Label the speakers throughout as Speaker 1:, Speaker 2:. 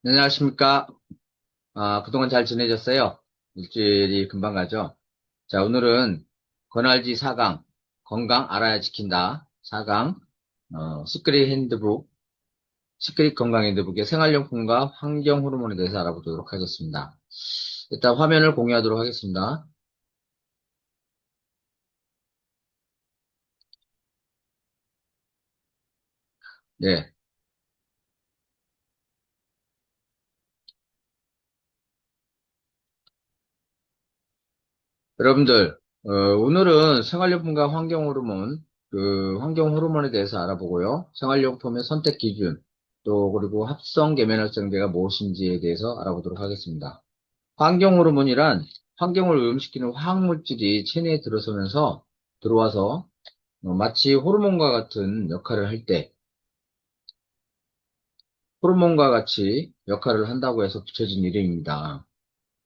Speaker 1: 네, 안녕하십니까. 그동안 잘 지내셨어요? 일주일이 금방 가죠? 자, 오늘은 권할지 4강, 건강 알아야 지킨다. 4강, 시크릿 핸드북, 시크릿 건강 핸드북의 생활용품과 환경 호르몬에 대해서 알아보도록 하겠습니다. 일단 화면을 공유하도록 하겠습니다. 네. 여러분들, 오늘은 생활용품과 환경 호르몬, 환경 호르몬에 대해서 알아보고요. 생활용품의 선택 기준, 또 그리고 합성 계면활성제가 무엇인지에 대해서 알아보도록 하겠습니다. 환경 호르몬이란 환경을 오염시키는 화학물질이 체내에 들어와서 마치 호르몬과 같은 역할을 할 때, 호르몬과 같이 역할을 한다고 해서 붙여진 이름입니다.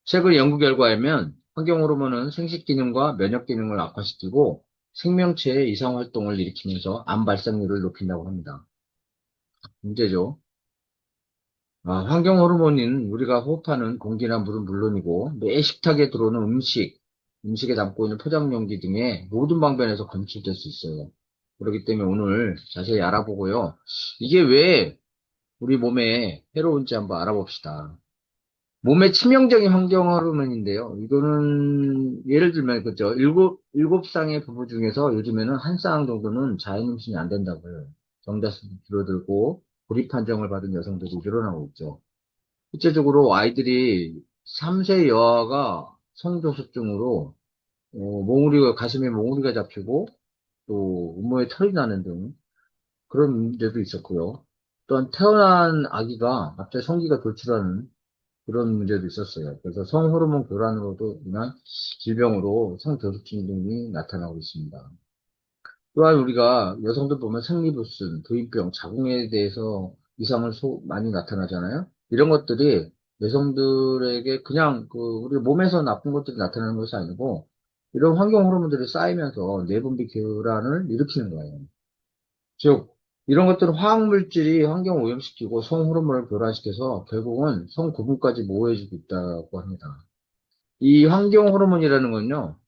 Speaker 1: 최근 연구 결과에 면 환경 호르몬은 생식 기능과 면역 기능을 악화시키고 생명체의 이상 활동을 일으키면서 암 발생률을 높인다고 합니다. 문제죠. 환경 호르몬인 우리가 호흡하는 공기나 물은 물론이고 매 식탁에 들어오는 음식에 담고 있는 포장 용기 등의 모든 방면에서 검출될 수 있어요. 그렇기 때문에 오늘 자세히 알아보고요. 이게 왜 우리 몸에 해로운지 한번 알아봅시다. 몸에 치명적인 환경 호르몬인데요. 이거는 예를 들면 그죠. 일곱 쌍의 부부 중에서 요즘에는 한 쌍 정도는 자연 임신이 안 된다고 해요. 정자수 줄어들고 불입 판정을 받은 여성들이 늘어나고 있죠. 실제적으로 아이들이 3세 여아가 성조숙증으로 가슴에 몽우리가 잡히고 또 음모에 털이 나는 등 그런 문제도 있었고요. 또한 태어난 아기가 갑자기 성기가 돌출하는 그런 문제도 있었어요. 그래서 성호르몬 교란으로도 인한 질병으로 성저숙증 등이 나타나고 있습니다. 또한 우리가 여성들 보면 생리불순, 도입병, 자궁에 대해서 이상을 많이 나타나잖아요. 이런 것들이 여성들에게 그냥 우리 몸에서 나쁜 것들이 나타나는 것이 아니고 이런 환경 호르몬들이 쌓이면서 내분비 교란을 일으키는 거예요. 즉, 이런 것들은 화학물질이 환경을 오염시키고 성호르몬을 교란시켜서 결국은 성구분까지 모호해지고 있다고 합니다. 이 환경 호르몬이라는 건요,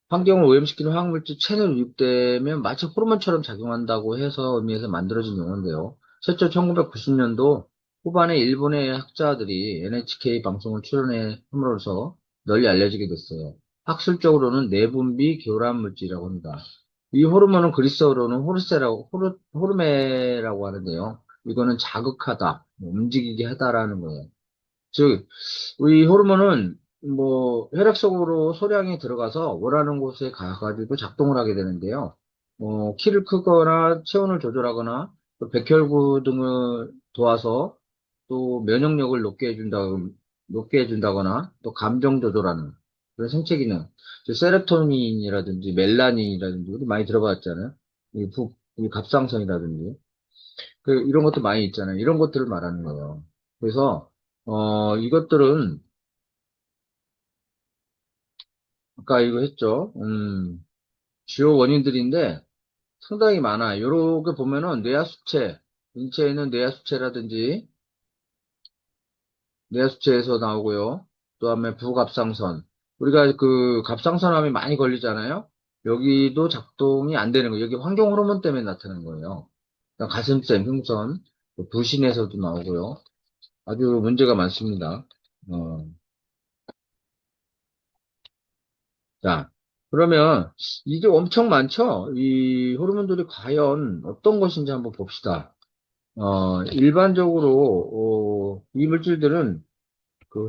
Speaker 1: 환경을 오염시키는 화학물질 체내로 유입되면 마치 호르몬처럼 작용한다고 해서 의미에서 만들어진 용어인데요. 실제 1990년도 후반에 일본의 학자들이 NHK 방송을 출연해 함으로써 널리 알려지게 됐어요. 학술적으로는 내분비 교란 물질이라고 합니다. 이 호르몬은 그리스어로는 호르메라고 하는데요. 이거는 자극하다, 움직이게 하다라는 거예요. 즉, 이 호르몬은 혈액 속으로 소량이 들어가서 원하는 곳에 가가지고 작동을 하게 되는데요. 키를 크거나 체온을 조절하거나 또 백혈구 등을 도와서 또 면역력을 높게 해준다거나 또 감정 조절하는 그런 생체 기능. 즉 세로토닌이라든지 멜라닌이라든지 우리 많이 들어봤잖아요. 이 갑상선이라든지 이런 것도 많이 있잖아요. 이런 것들을 말하는 거예요. 그래서 이것들은 아까 이거 했죠. 주요 원인들인데 상당히 많아요. 요렇게 보면은 뇌하수체, 인체에 있는 뇌하수체라든지 뇌하수체에서 나오고요. 또 다음에 부갑상선. 우리가 갑상선암이 많이 걸리잖아요. 여기도 작동이 안 되는 거예요. 여기 환경 호르몬 때문에 나타나는 거예요. 그러니까 가슴샘, 흉선, 또 부신에서도 나오고요. 아주 문제가 많습니다. 어, 자, 그러면 이게 엄청 많죠? 이 호르몬들이 과연 어떤 것인지 한번 봅시다. 일반적으로, 이 물질들은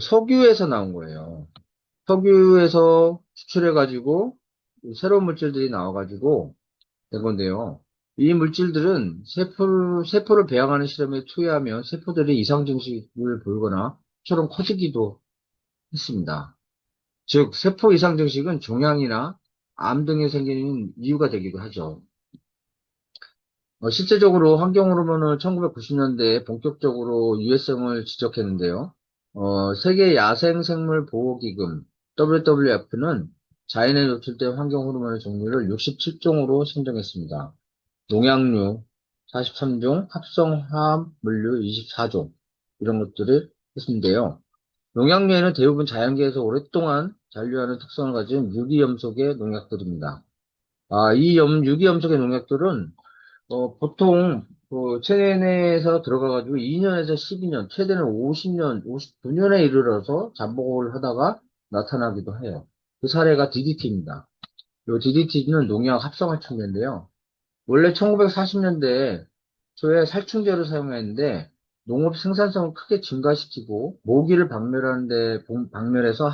Speaker 1: 석유에서 나온 거예요. 석유에서 추출해가지고 새로운 물질들이 나와가지고 된 건데요. 이 물질들은 세포를 배양하는 실험에 투여하면 세포들이 이상 증식을 보이거나 처럼 커지기도 했습니다. 즉, 세포 이상 증식은 종양이나 암 등이 생기는 이유가 되기도 하죠. 실제적으로 환경 호르몬은 1990년대에 본격적으로 유해성을 지적했는데요. 세계 야생생물 보호기금 WWF는 자연에 노출된 환경 호르몬의 종류를 67종으로 선정했습니다. 농약류 43종, 합성화합물류 24종. 이런 것들을 했는데요. 농약류에는 대부분 자연계에서 오랫동안 잔류하는 특성을 가진 유기염속의 농약들입니다. 유기염속의 농약들은 보통 체내에서 들어가가지고 2년에서 12년, 최대는 50년, 59년에 이르러서 잠복을 하다가 나타나기도 해요. 그 사례가 DDT입니다. 이 DDT는 농약 합성활충제인데요. 원래 1940년대 초에 살충제로 사용했는데 농업 생산성을 크게 증가시키고 모기를 박멸해서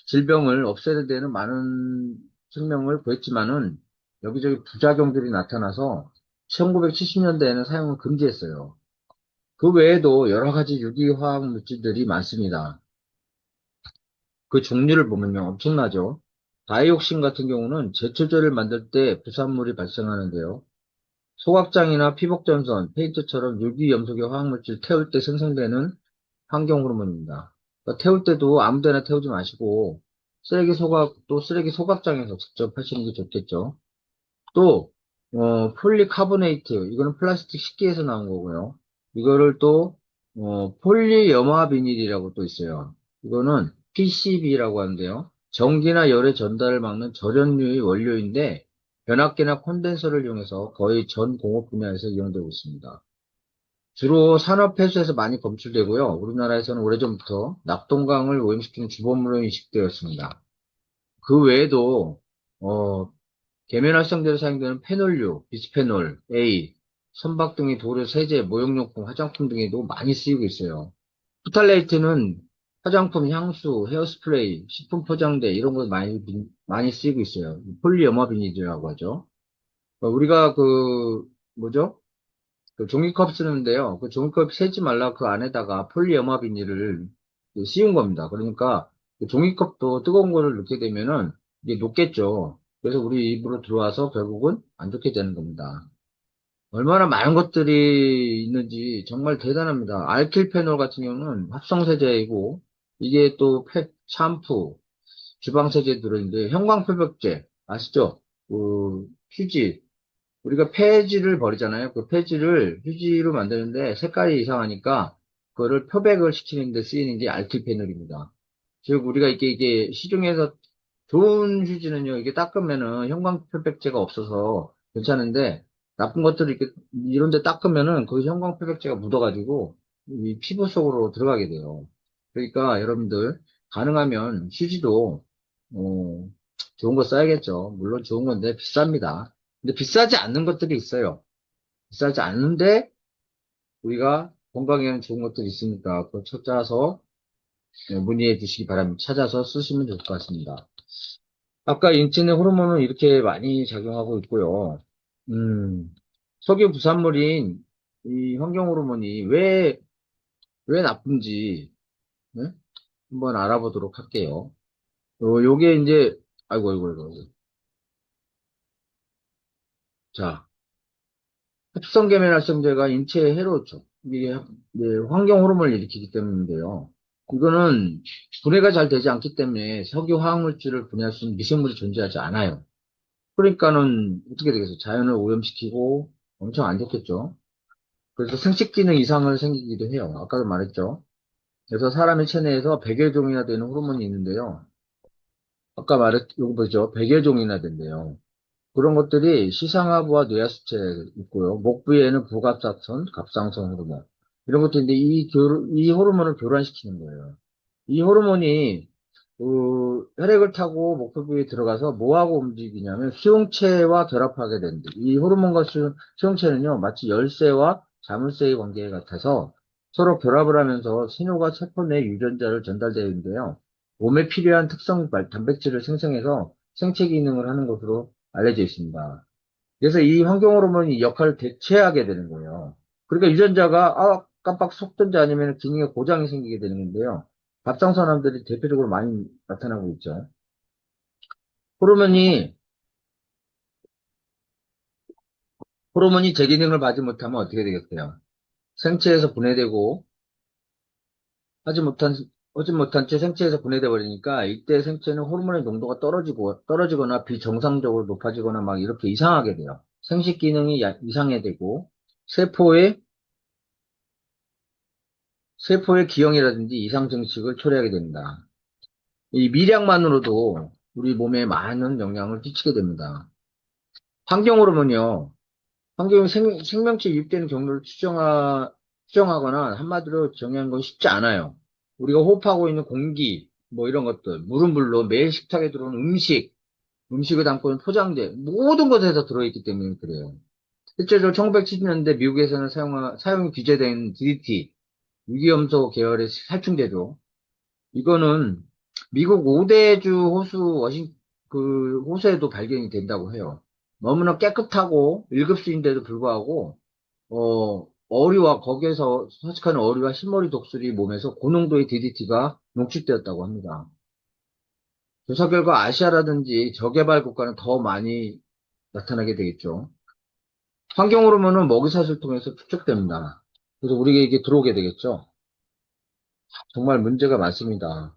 Speaker 1: 질병을 없애는 데는 많은 생명을 구했지만은 여기저기 부작용들이 나타나서 1970년대에는 사용을 금지했어요. 그 외에도 여러 가지 유기화학 물질들이 많습니다. 그 종류를 보면요, 엄청나죠. 다이옥신 같은 경우는 제초제를 만들 때 부산물이 발생하는데요. 소각장이나 피복전선, 페인트처럼 유기염속의 화학물질 태울 때 생성되는 환경 호르몬입니다. 그러니까 태울 때도 아무 데나 태우지 마시고 또 쓰레기 소각장에서 직접 하시는 게 좋겠죠. 또 폴리카보네이트, 이거는 플라스틱 식기에서 나온 거고요. 이거를 또 폴리염화비닐이라고 또 있어요. 이거는 PCB라고 하는데요. 전기나 열의 전달을 막는 절연류의 원료인데 변압기나 콘덴서를 이용해서 거의 전 공업 분야에서 이용되고 있습니다. 주로 산업 폐수에서 많이 검출되고요. 우리나라에서는 오래전부터 낙동강을 오염시키는 주범으로 인식되었습니다. 그 외에도 어, 계면활성제로 사용되는 페놀류, 비스페놀, A, 선박 등의 도료, 세제, 모욕용품, 화장품 등에도 많이 쓰이고 있어요. 프탈레이트는 화장품, 향수, 헤어스프레이, 식품 포장재 이런 거 많이 쓰이고 있어요. 폴리염화 비닐이라고 하죠. 우리가 뭐죠? 그 종이컵 쓰는데요. 그 종이컵 세지 말라 그 안에다가 폴리염화 비닐을 씌운 겁니다. 그러니까 그 종이컵도 뜨거운 거를 넣게 되면은 이게 녹겠죠. 그래서 우리 입으로 들어와서 결국은 안 좋게 되는 겁니다. 얼마나 많은 것들이 있는지 정말 대단합니다. 알킬페놀 같은 경우는 합성세제이고 이게 또 샴푸, 주방세제 들어있는데 형광표백제 아시죠? 휴지 우리가 폐지를 버리잖아요. 그 폐지를 휴지로 만드는데 색깔이 이상하니까 그거를 표백을 시키는 데 쓰이는 게 알킬페놀입니다. 즉 우리가 이게 시중에서 좋은 휴지는요. 이게 닦으면은 형광표백제가 없어서 괜찮은데 나쁜 것들을 이렇게 이런 데 닦으면은 그 형광표백제가 묻어가지고 이 피부 속으로 들어가게 돼요. 그러니까 여러분들 가능하면 휴지도 어, 좋은 거 써야겠죠. 물론 좋은 건데 비쌉니다. 근데 비싸지 않는 것들이 있어요. 비싸지 않는데 우리가 건강에는 좋은 것들이 있으니까 그걸 찾아서 문의해 주시기 바랍니다. 찾아서 쓰시면 좋을 것 같습니다. 아까 인체내 호르몬은 이렇게 많이 작용하고 있고요. 음, 석유 부산물인 이 환경 호르몬이 왜 나쁜지 네? 한번 알아보도록 할게요. 요게 이제 아이고. 자, 흡성계면활성제가 인체에 해로죠. 이게 환경 호르몬을 일으키기 때문인데요. 이거는 분해가 잘 되지 않기 때문에 석유 화학물질을 분해할 수 있는 미생물이 존재하지 않아요. 그러니까는 어떻게 되겠어요? 자연을 오염시키고 엄청 안 좋겠죠. 그래서 생식 기능 이상을 생기기도 해요. 아까도 말했죠. 그래서 사람의 체내에서 100여 종이나 되는 호르몬이 있는데요. 요거 보죠. 100여 종이나 된대요. 그런 것들이 시상하부와 뇌하수체에 있고요. 목 부위에는 부갑상선, 갑상선 호르몬. 이런 것들인데 이 호르몬을 교란시키는 거예요. 이 호르몬이 혈액을 타고 목표 부위에 들어가서 뭐하고 움직이냐면 수용체와 결합하게 되는데 이 호르몬과 수용체는요 마치 열쇠와 자물쇠의 관계 같아서 서로 결합을 하면서 신호가 세포 내 유전자를 전달되는데요. 몸에 필요한 특성 단백질을 생성해서 생체 기능을 하는 것으로 알려져 있습니다. 그래서 이 환경 호르몬이 이 역할을 대체하게 되는 거예요. 그러니까 유전자가 깜빡 속든지 아니면 기능에 고장이 생기게 되는 건데요. 갑상선암들이 대표적으로 많이 나타나고 있죠. 호르몬이 호르몬이 제 기능을 받지 못하면 어떻게 되겠어요? 생체에서 분해되고 하지 못한 하지 못한 채 생체에서 분해돼 버리니까 이때 생체는 호르몬의 농도가 떨어지거나 비정상적으로 높아지거나 막 이렇게 이상하게 돼요. 생식 기능이 이상해 되고 세포의 세포의 기형이라든지 이상 증식을 초래하게 됩니다. 이 미량만으로도 우리 몸에 많은 영향을 끼치게 됩니다. 환경호르몬이요. 환경에 생명체 유입되는 경로를 추정하거나 한마디로 정의하는 건 쉽지 않아요. 우리가 호흡하고 있는 공기, 뭐 이런 것들, 물은 물론 매일 식탁에 들어오는 음식을 담고 있는 포장재, 모든 것에서 들어있기 때문에 그래요. 실제로 1970년대 미국에서는 사용이 규제된 DDT, 유기염소 계열의 살충제죠. 이거는 미국 5대주 호수에도 발견이 된다고 해요. 너무나 깨끗하고 1급수인데도 불구하고, 어류와 거기에서 서식하는 어류와 실머리 독수리 몸에서 고농도의 DDT가 농축되었다고 합니다. 조사 결과 아시아라든지 저개발 국가는 더 많이 나타나게 되겠죠. 환경 호르몬은 먹이사슬 통해서 축적됩니다. 그래서 우리에게 이게 들어오게 되겠죠. 정말 문제가 많습니다.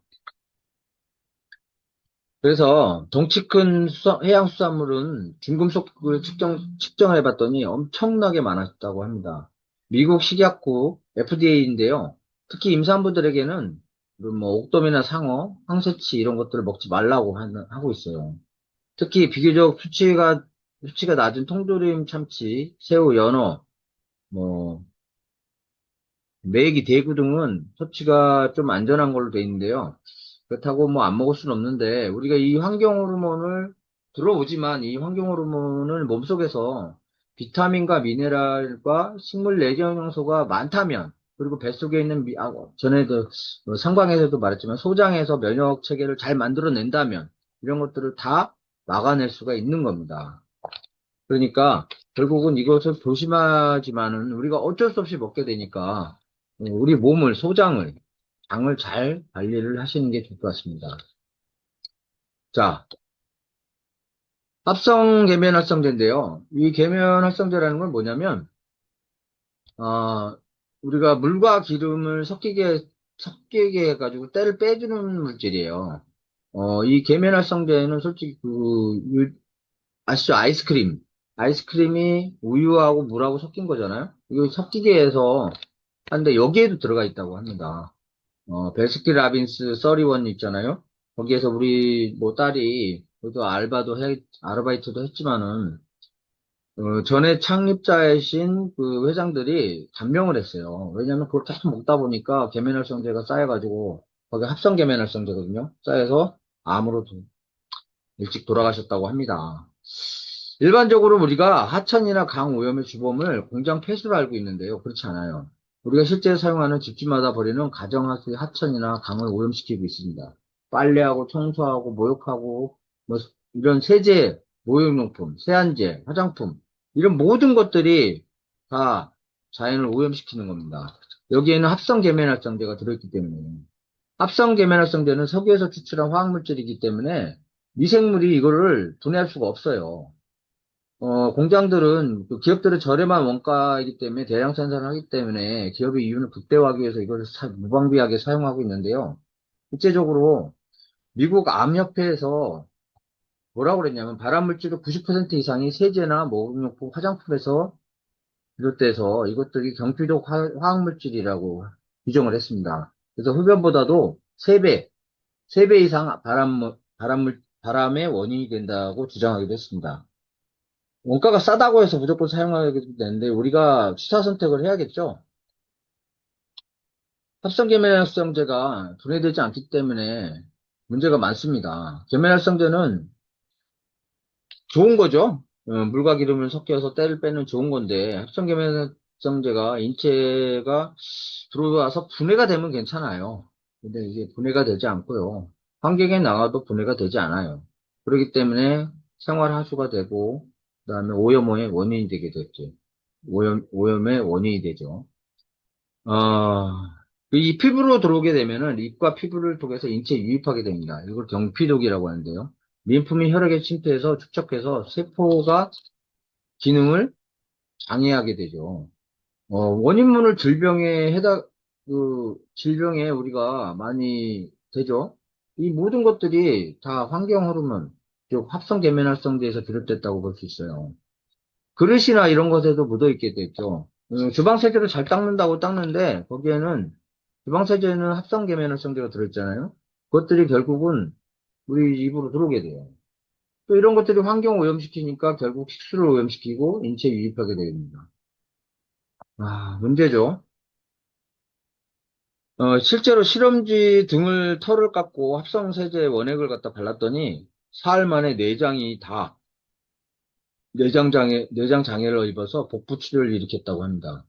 Speaker 1: 그래서 덩치 큰 해양 수산물은 중금속을 측정을 해봤더니 엄청나게 많았다고 합니다. 미국 식약국 FDA인데요. 특히 임산부들에게는 뭐 옥돔이나 상어, 황새치 이런 것들을 먹지 말라고 하고 있어요. 특히 비교적 수치가 낮은 통조림 참치, 새우, 연어, 뭐 메기, 대구 등은 섭취가 좀 안전한 걸로 돼 있는데요. 그렇다고 뭐 안 먹을 수는 없는데 우리가 이 환경 호르몬을 들어오지만 이 환경 호르몬을 몸속에서 비타민과 미네랄과 식물 내장 영양소가 많다면 그리고 뱃속에 있는 전에도 상방에서도 말했지만 소장에서 면역 체계를 잘 만들어낸다면 이런 것들을 다 막아낼 수가 있는 겁니다. 그러니까 결국은 이것을 조심하지만은 우리가 어쩔 수 없이 먹게 되니까 우리 몸을 장을 잘 관리를 하시는 게 좋을 것 같습니다. 자, 합성 계면 활성제인데요. 이 계면 활성제라는 건 뭐냐면 우리가 물과 기름을 섞이게 해가지고 때를 빼주는 물질이에요. 이 계면 활성제는 솔직히 아시죠? 아이스크림이 우유하고 물하고 섞인 거잖아요. 이거 섞이게 해서 하는데 여기에도 들어가 있다고 합니다. 베스킨 라빈스 31 있잖아요. 거기에서 우리 뭐 딸이 그것도 아르바이트도 했지만은 전에 창립자이신 그 회장들이 감명을 했어요. 왜냐면 그걸 계속 먹다 보니까 계면활성제가 쌓여가지고 거기 합성 계면활성제거든요. 쌓여서 암으로 일찍 돌아가셨다고 합니다. 일반적으로 우리가 하천이나 강 오염의 주범을 공장 폐수로 알고 있는데요. 그렇지 않아요. 우리가 실제 사용하는 집집마다 버리는 가정하수의 하천이나 강을 오염시키고 있습니다. 빨래하고 청소하고 목욕하고 뭐 이런 세제, 목욕용품, 세안제, 화장품 이런 모든 것들이 다 자연을 오염시키는 겁니다. 여기에는 합성 계면활성제가 들어있기 때문에 합성 계면활성제는 석유에서 추출한 화학물질이기 때문에 미생물이 이거를 분해할 수가 없어요. 공장들은, 그 기업들은 저렴한 원가이기 때문에 대량 생산을 하기 때문에 기업의 이윤을 극대화하기 위해서 이걸 무방비하게 사용하고 있는데요. 실제적으로 미국 암협회에서 뭐라고 그랬냐면 발암물질의 90% 이상이 세제나 목욕용품, 화장품에서 비롯돼서 이것들이 경피적 화학물질이라고 규정을 했습니다. 그래서 흡연보다도 3배 이상 바람의 원인이 된다고 주장하기도 했습니다. 원가가 싸다고 해서 무조건 사용하게 되는데 우리가 취사 선택을 해야겠죠. 합성계면활성제가 분해되지 않기 때문에 문제가 많습니다. 계면활성제는 좋은 거죠. 물과 기름을 섞여서 때를 빼는 좋은 건데 합성계면활성제가 인체가 들어와서 분해가 되면 괜찮아요. 근데 이게 분해가 되지 않고요. 환경에 나가도 분해가 되지 않아요. 그렇기 때문에 생활하수가 되고 그다음에 오염의 원인이 되게 됐죠. 오염의 원인이 되죠. 이 피부로 들어오게 되면은 립과 피부를 통해서 인체에 유입하게 됩니다. 이걸 경피독이라고 하는데요. 민품이 혈액에 침투해서 축적해서 세포가 기능을 장애하게 되죠. 원인문을 질병에 우리가 많이 되죠. 이 모든 것들이 다 환경 호르몬, 즉 합성 계면활성제에서 비롯됐다고 볼 수 있어요. 그릇이나 이런 것에도 묻어 있게 됐죠. 주방 세제를 잘 닦는다고 닦는데 거기에는 주방세제는 합성 계면활성제가 들어있잖아요. 그것들이 결국은 우리 입으로 들어오게 돼요. 또 이런 것들이 환경 오염시키니까 결국 식수를 오염시키고 인체에 유입하게 됩니다. 아, 문제죠. 실제로 실험지 등을 털을 깎고 합성세제 원액을 갖다 발랐더니 사흘 만에 내장이 다 내장 장애를 입어서 복부 출혈을 일으켰다고 합니다.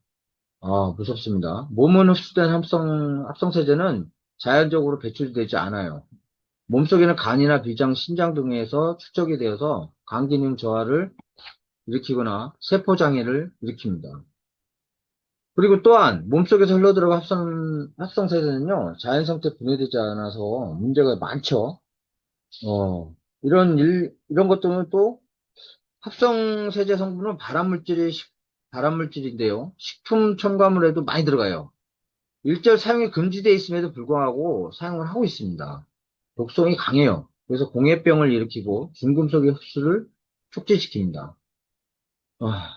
Speaker 1: 아, 무섭습니다. 몸은 흡수된 합성세제는 자연적으로 배출되지 않아요. 몸속에는 간이나 비장, 신장 등에서 축적이 되어서 간 기능 저하를 일으키거나 세포 장애를 일으킵니다. 그리고 또한 몸속에서 흘러들어가 합성세제는요, 자연 상태 분해되지 않아서 문제가 많죠. 이런 것들은 또 합성세제 성분은 발암물질인데요. 식품 첨가물에도 많이 들어가요. 일절 사용이 금지되어 있음에도 불구하고 사용을 하고 있습니다. 독성이 강해요. 그래서 공해병을 일으키고 중금속의 흡수를 촉진시킵니다. 아,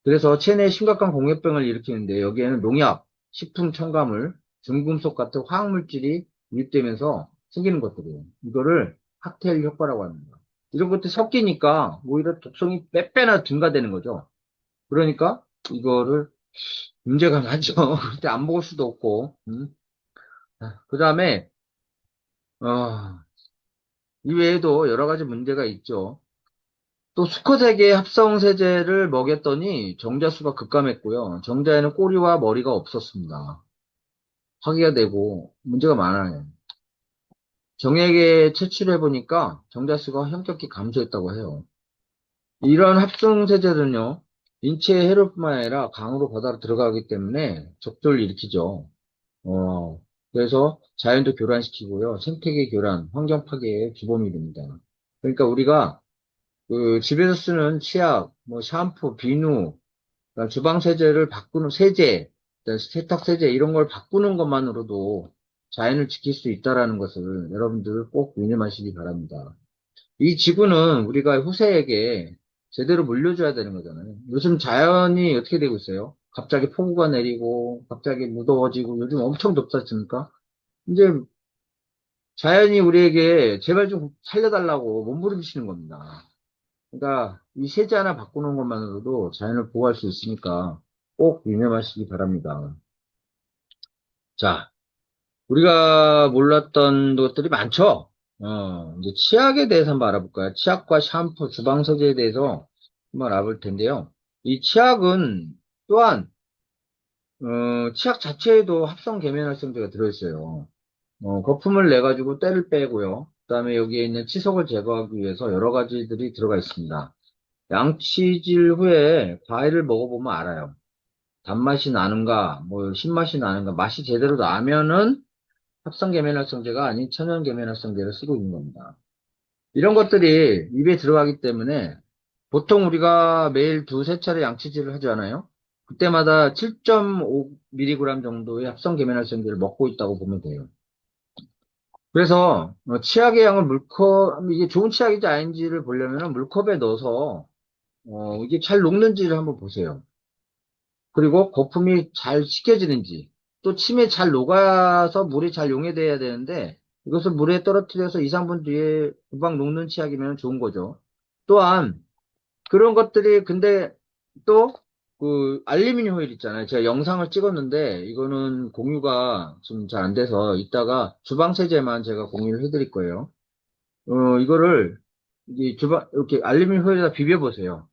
Speaker 1: 그래서 체내에 심각한 공해병을 일으키는데 여기에는 농약, 식품 첨가물, 중금속 같은 화학물질이 유입되면서 생기는 것들이에요. 이거를 칵테일 효과라고 합니다. 이런 것들이 섞이니까 오히려 독성이 빼빼나 증가되는 거죠. 그러니까 이거를 문제가 많죠. 그때 안 먹을 수도 없고. 그 다음에 이외에도 여러 가지 문제가 있죠. 또 수컷에게 합성세제를 먹였더니 정자수가 급감했고요. 정자에는 꼬리와 머리가 없었습니다. 파기가 되고 문제가 많아요. 정액에 채취해보니까 정자수가 현격히 감소했다고 해요. 이런 합성세제는요, 인체에 해로울 뿐만 아니라 강으로 바다로 들어가기 때문에 적조를 일으키죠. 어, 그래서 자연도 교란시키고요. 생태계 교란, 환경 파괴의 주범이 됩니다. 그러니까 우리가 그 집에서 쓰는 치약, 뭐 샴푸, 비누, 그다음 주방 세제를 바꾸는 세제, 그다음 세탁 세제 이런 걸 바꾸는 것만으로도 자연을 지킬 수 있다라는 것을 여러분들 꼭 유념하시기 바랍니다. 이 지구는 우리가 후세에게 제대로 물려줘야 되는 거잖아요. 요즘 자연이 어떻게 되고 있어요? 갑자기 폭우가 내리고, 갑자기 무더워지고, 요즘 엄청 덥지 않습니까? 이제 자연이 우리에게 제발 좀 살려달라고 몸부림치는 겁니다. 그러니까 이 세제 하나 바꾸는 것만으로도 자연을 보호할 수 있으니까 꼭 유념하시기 바랍니다. 자, 우리가 몰랐던 것들이 많죠? 이제 치약에 대해서 한번 알아볼까요? 치약과 샴푸, 주방세제에 대해서 한번 알아볼 텐데요. 이 치약은 또한, 치약 자체에도 합성 계면활성제가 들어있어요. 거품을 내가지고 때를 빼고요. 그 다음에 여기에 있는 치석을 제거하기 위해서 여러 가지들이 들어가 있습니다. 양치질 후에 과일을 먹어보면 알아요. 단맛이 나는가, 뭐, 신맛이 나는가, 맛이 제대로 나면은 합성 계면활성제가 아닌 천연 계면활성제를 쓰고 있는 겁니다. 이런 것들이 입에 들어가기 때문에 보통 우리가 매일 두세 차례 양치질을 하지 않아요? 그때마다 7.5mg 정도의 합성 계면활성제를 먹고 있다고 보면 돼요. 그래서 치약의 양을 이게 좋은 치약인지 아닌지를 보려면 물컵에 넣어서 이게 잘 녹는지를 한번 보세요. 그리고 거품이 잘 식혀지는지, 또 침에 잘 녹아서 물이 잘 용해돼야 되는데, 이것을 물에 떨어뜨려서 2, 3분 뒤에 금방 녹는 치약이면 좋은 거죠. 또한, 그런 것들이, 근데 또, 그, 알루미늄 호일 있잖아요. 제가 영상을 찍었는데, 이거는 공유가 좀 잘 안 돼서, 이따가 주방세제만 제가 공유를 해드릴 거예요. 이거를, 이렇게 알루미늄 호일에다 비벼보세요.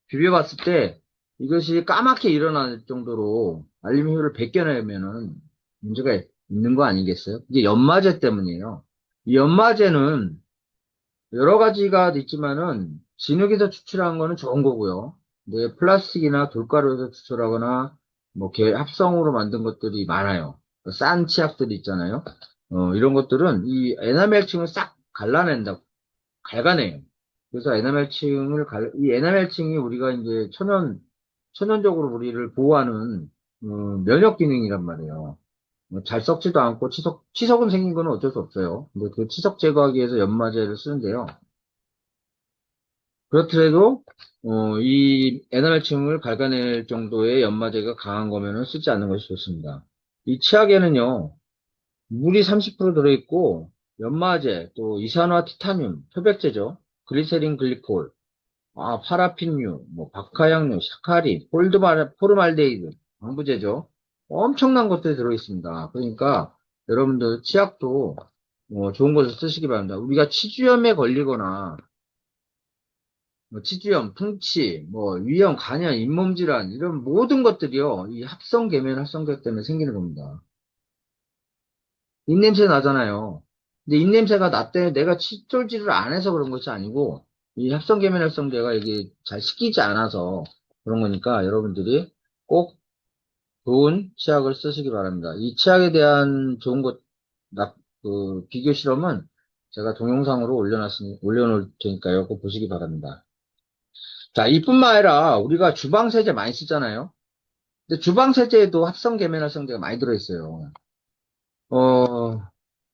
Speaker 1: 비벼봤을 때 이것이 까맣게 일어날 정도로 알루미늄을 벗겨내면은 문제가 있는 거 아니겠어요? 이게 연마제 때문이에요. 이 연마제는 여러 가지가 있지만은 진흙에서 추출한 거는 좋은 거고요. 근데 플라스틱이나 돌가루에서 추출하거나 뭐 합성으로 만든 것들이 많아요. 싼 치약들이 있잖아요. 이런 것들은 이 에나멜층을 싹 갈가내요. 그래서 이 에나멜층이 우리가 이제 천연적으로 우리를 보호하는, 면역 기능이란 말이에요. 잘 썩지도 않고 치석은 생긴 거는 어쩔 수 없어요. 근데 그 치석 제거하기 위해서 연마제를 쓰는데요. 그렇더라도, 이 에나멜층을 갉아낼 정도의 연마제가 강한 거면은 쓰지 않는 것이 좋습니다. 이 치약에는요, 물이 30% 들어있고, 연마제, 또 이산화 티타늄, 표백제죠. 그리세린 글리콜, 파라핀류, 뭐, 박하향류, 사카린, 포르말데히드, 방부제죠. 엄청난 것들이 들어있습니다. 그러니까 여러분들 치약도 좋은 것을 쓰시기 바랍니다. 우리가 치주염에 걸리거나 뭐 치주염, 풍치, 뭐 위염, 간염, 잇몸 질환 이런 모든 것들이요. 이 합성 계면 활성제 때문에 생기는 겁니다. 입냄새 나잖아요. 근데 입냄새가 났대 내가 칫솔질을 안 해서 그런 것이 아니고 이 합성 계면 활성제가 이게 잘 식히지 않아서 그런 거니까 여러분들이 꼭 좋은 치약을 쓰시기 바랍니다. 이 치약에 대한 좋은 것, 비교 실험은 제가 동영상으로 올려놓을 테니까요. 꼭 보시기 바랍니다. 자, 이뿐만 아니라 우리가 주방세제 많이 쓰잖아요. 근데 주방세제에도 합성 계면활성제가 많이 들어있어요. 어,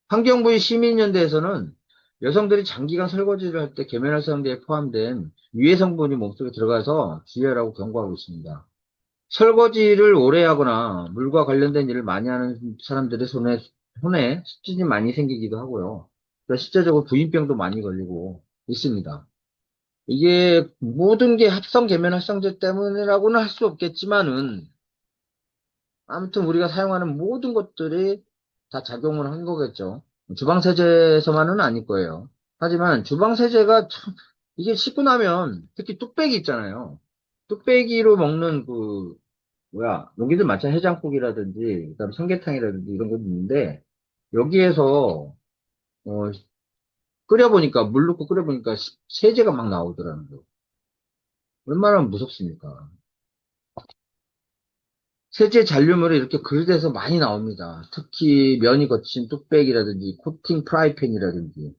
Speaker 1: 환경부의 시민연대에서는 여성들이 장기간 설거지를 할 때 계면활성제에 포함된 유해 성분이 몸속에 들어가서 주의하라고 경고하고 있습니다. 설거지를 오래 하거나 물과 관련된 일을 많이 하는 사람들의 손에 습진이 많이 생기기도 하고요. 그러니까 실제적으로 부인병도 많이 걸리고 있습니다. 이게 모든 게 합성 계면 활성제 때문이라고는 할 수 없겠지만은 아무튼 우리가 사용하는 모든 것들이 다 작용을 한 거겠죠. 주방세제에서만은 아닐 거예요. 하지만 주방세제가 참 이게 씻고 나면 특히 뚝배기 있잖아요. 뚝배기로 먹는 여기도 마찬가지 해장국이라든지 그다음 삼계탕이라든지 이런 것도 있는데 여기에서 어, 끓여보니까 물 넣고 끓여보니까 세제가 막 나오더라는 거. 얼마나 무섭습니까? 세제 잔류물이 이렇게 그릇에서 많이 나옵니다. 특히 면이 거친 뚝배기라든지 코팅 프라이팬이라든지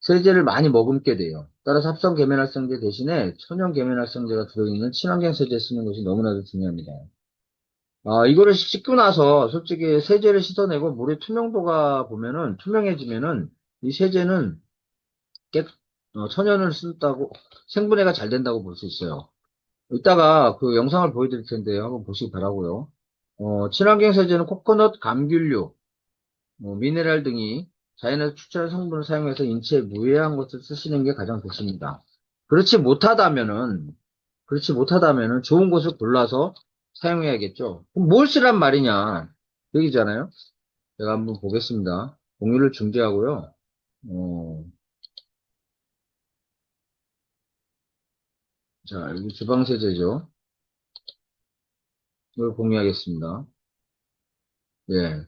Speaker 1: 세제를 많이 머금게 돼요. 따라서 합성 계면활성제 대신에 천연 계면활성제가 들어있는 친환경 세제 쓰는 것이 너무나도 중요합니다. 이거를 씻고 나서 솔직히 세제를 씻어내고 물의 투명도가 보면은 투명해지면은 이 세제는 천연을 쓴다고 생분해가 잘 된다고 볼 수 있어요. 이따가 그 영상을 보여드릴 텐데 한번 보시기 바라고요. 친환경 세제는 코코넛, 감귤류, 미네랄 등이 자연에서 추출한 성분을 사용해서 인체에 무해한 것을 쓰시는 게 가장 좋습니다. 그렇지 못하다면은, 그렇지 못하다면은 좋은 것을 골라서 사용해야겠죠. 그럼 뭘 쓰란 말이냐? 여기잖아요. 제가 한번 보겠습니다. 공유를 중지하고요. 어, 자, 여기 주방세제죠. 이걸 공유하겠습니다. 예.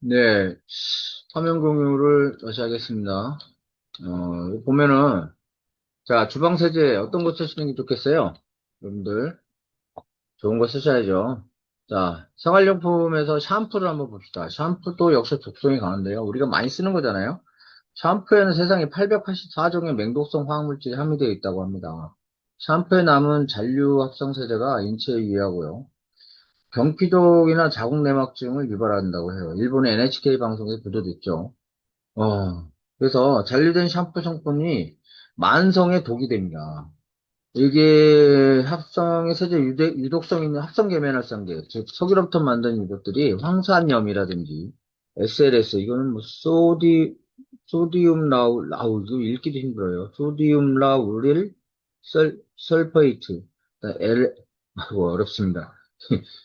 Speaker 1: 네, 화면 공유를 다시 하겠습니다. 보면은, 자, 주방 세제 어떤 거 쓰시는 게 좋겠어요? 여러분들, 좋은 거 쓰셔야죠. 자, 생활용품에서 샴푸를 한번 봅시다. 샴푸도 역시 독성이 강한데요. 우리가 많이 쓰는 거잖아요. 샴푸에는 세상에 884종의 맹독성 화학물질이 함유되어 있다고 합니다. 샴푸에 남은 잔류 합성 세제가 인체에 유해하고요. 경피독이나 자궁 내막증을 유발한다고 해요. 일본의 NHK 방송에 보도됐죠. 그래서 잔류된 샴푸 성분이 만성의 독이 됩니다. 이게 합성의 세제 유독성 있는 합성 계면활성제, 즉 석유로부터 만든 이것들이 황산염이라든지 SLS, 이거는 뭐 소디움 라우, 이거 읽기도 힘들어요. 소디움 라우릴 설페이트, 어렵습니다.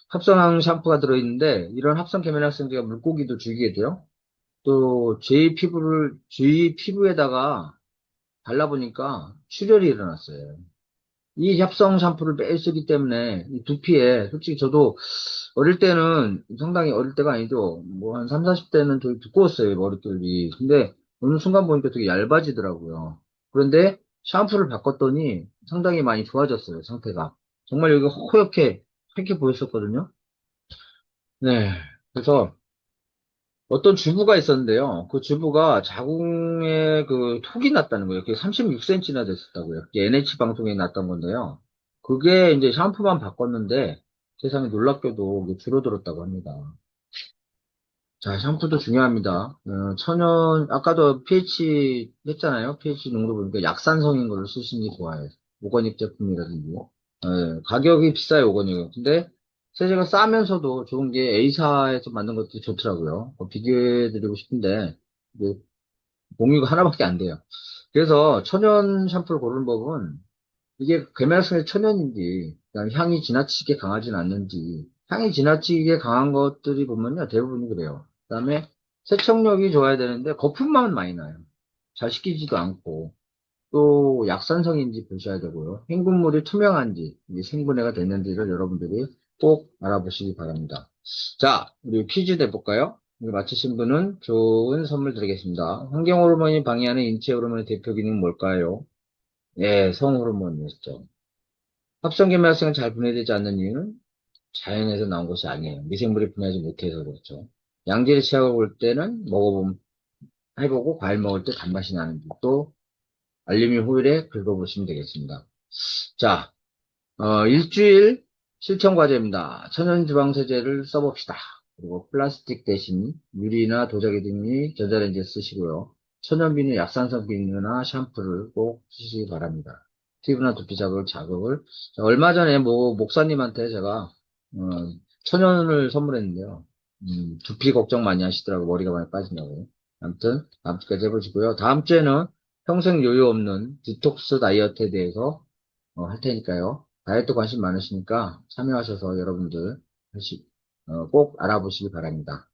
Speaker 1: 합성한 샴푸가 들어있는데 이런 합성 계면활성제가 물고기도 죽이게 돼요. 또 제 피부에다가 발라보니까 출혈이 일어났어요. 이 합성 샴푸를 매일 쓰기 때문에 이 두피에 솔직히 저도 어릴 때는 상당히 어릴 때가 아니죠. 뭐 한 3, 40대는 되게 두꺼웠어요, 머릿결이. 근데 어느 순간 보니까 되게 얇아지더라고요. 그런데 샴푸를 바꿨더니 상당히 많이 좋아졌어요, 상태가. 정말 여기가 허옇게 이렇게 보였었거든요. 네. 그래서 어떤 주부가 있었는데요. 그 주부가 자궁에 그 톡이 났다는 거예요. 그게 36cm나 됐었다고요. 그게 NH 방송에 났던 건데요. 그게 이제 샴푸만 바꿨는데 세상에 놀랍게도 이게 줄어들었다고 합니다. 자, 샴푸도 중요합니다. 아까도 pH 했잖아요. pH 농도 보니까 약산성인 걸로 쓰시는 게 좋아요. 오거닉 제품이라든지. 가격이 비싸요, 오거닉은. 근데 세제가 싸면서도 좋은 게 A사에서 만든 것도 좋더라고요. 비교해드리고 싶은데, 이게 공유가 하나밖에 안 돼요. 그래서 천연 샴푸를 고르는 법은 이게 계면성의 천연인지, 그다음에 향이 지나치게 강하진 않는지, 향이 지나치게 강한 것들이 보면요, 대부분이 그래요. 그다음에 세척력이 좋아야 되는데, 거품만 많이 나요. 잘 식히지도 않고, 또 약산성인지 보셔야 되고요. 행분물이 투명한지, 이게 생분해가 됐는지를 여러분들이 꼭 알아보시기 바랍니다. 자, 우리 퀴즈 내볼까요? 우리 맞히신 분은 좋은 선물 드리겠습니다. 환경 호르몬이 방해하는 인체 호르몬의 대표 기능은 뭘까요? 예, 성 호르몬이었죠. 합성계말성은 잘 분해되지 않는 이유는 자연에서 나온 것이 아니에요. 미생물이 분해하지 못해서 그렇죠. 양질의 치약을 볼 때는 해보고 과일 먹을 때 단맛이 나는지 또 알루미늄 호일에 긁어보시면 되겠습니다. 자, 일주일 실천 과제입니다. 천연지방세제를 써봅시다. 그리고 플라스틱 대신 유리나 도자기 등이 전자레인지에 쓰시고요. 천연비누, 약산성 비누나 샴푸를 꼭 쓰시기 바랍니다. 피부나 두피 자극을. 자, 얼마 전에 뭐 목사님한테 제가 천연을 선물했는데요. 두피 걱정 많이 하시더라고 머리가 많이 빠진다고. 아무튼 다음 주까지 해보시고요. 다음 주에는 평생 요요 없는 디톡스 다이어트에 대해서 할 테니까요. 다이어트 관심 많으시니까 참여하셔서 여러분들 꼭 알아보시기 바랍니다.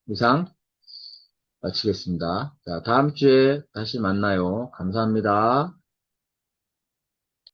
Speaker 1: 이상 마치겠습니다. 자, 다음 주에 다시 만나요. 감사합니다.